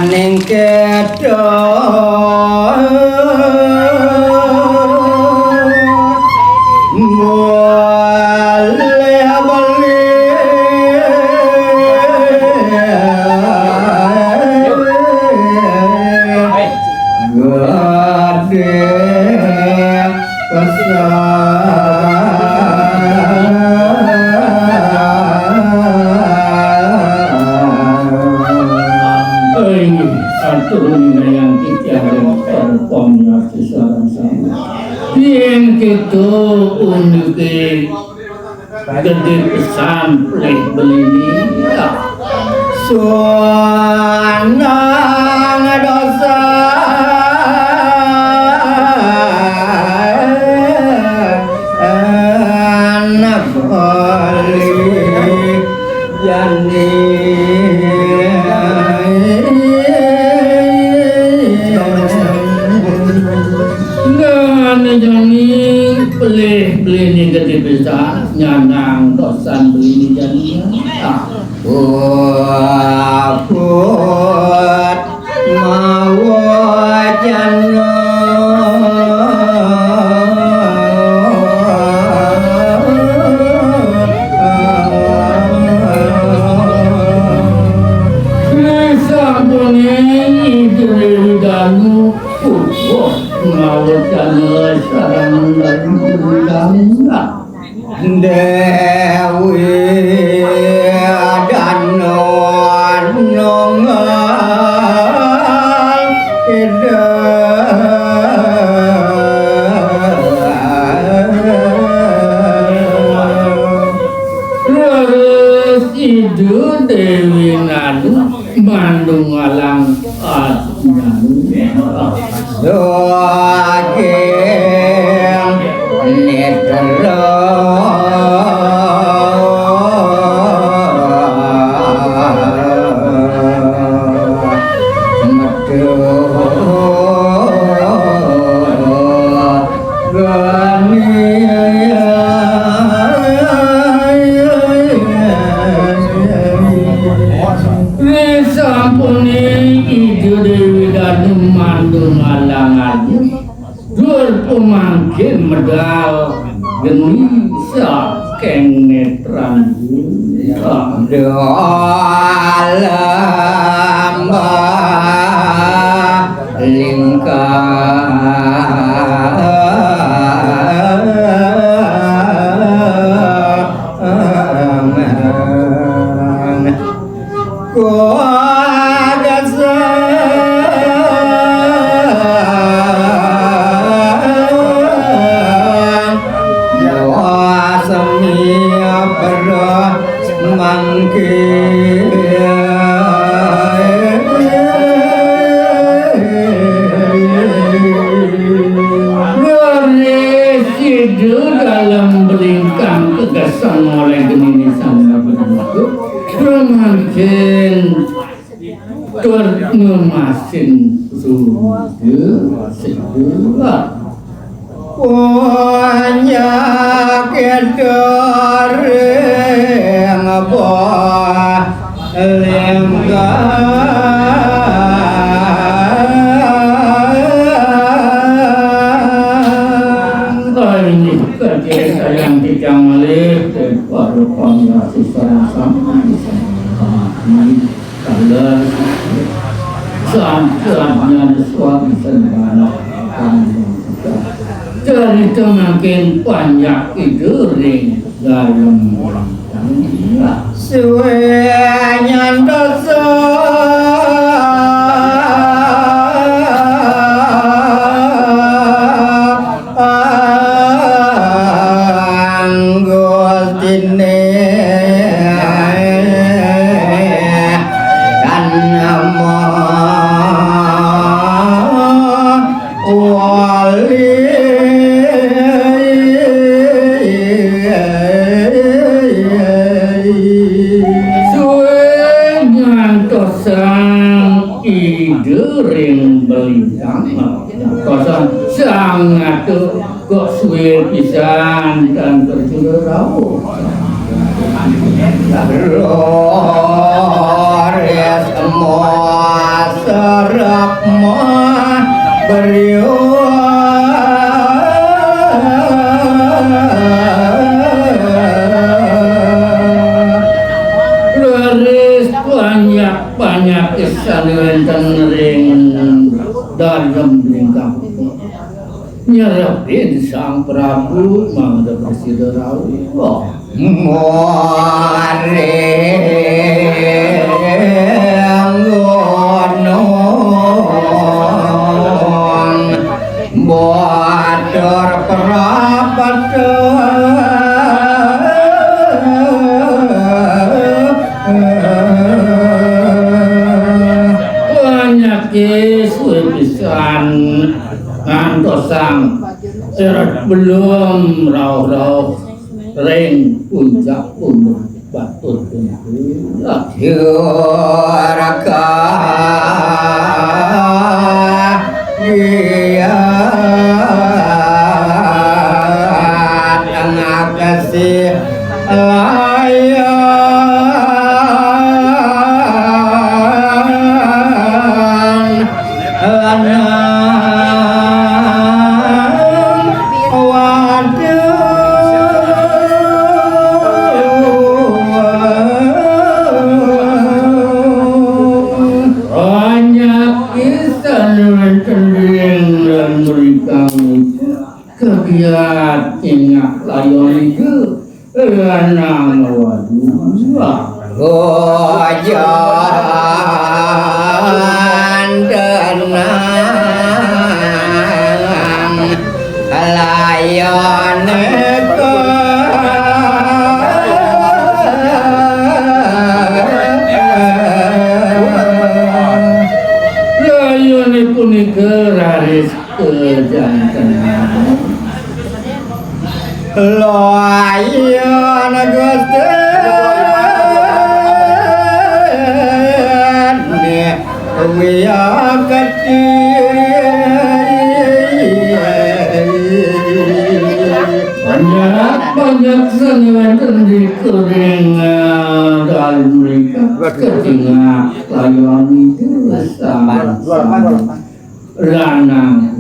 ning kedok itu unik gede pesan pleh beli ya suana dosa anak balik jani beli ni gede besar nyanang dosan beli ni jadinya put mau jana sampuni diri danu mau jana sarang Dewi Danon nongal ida Leres idu Dewi Nadu Bandung alang doake netero pemangkin medal genisa keng netran dalam dalam belingkang kegasan oleh genini sama begitu remakin ngemasin sudah segera banyak kedoreng apa yang kita melihat para pengasih sama kalau saatnya suami sembara cerita makin banyak idering dalam suenya dosa sangat kok suwe pisan dan terjurau semua serap beriu Leris banyak kesalahan ring dalam lingkap nyerapin sang Prabu mangda persiderawi Bodor perapat banyak kisah pisan ngantosang serat belum rauh-rauh ring puncak punuk batut punuk Yuraka Iya Tengah kasih layan Lanang banyak kisah tending dan mereka kegiat ingat layon itu lanang wadua Gojan denang layon layon itu nikeraris kejantan Layan Gusten Wiyakati banyak sengaja di kering dalam mereka ketinggalan layan itu sama lanang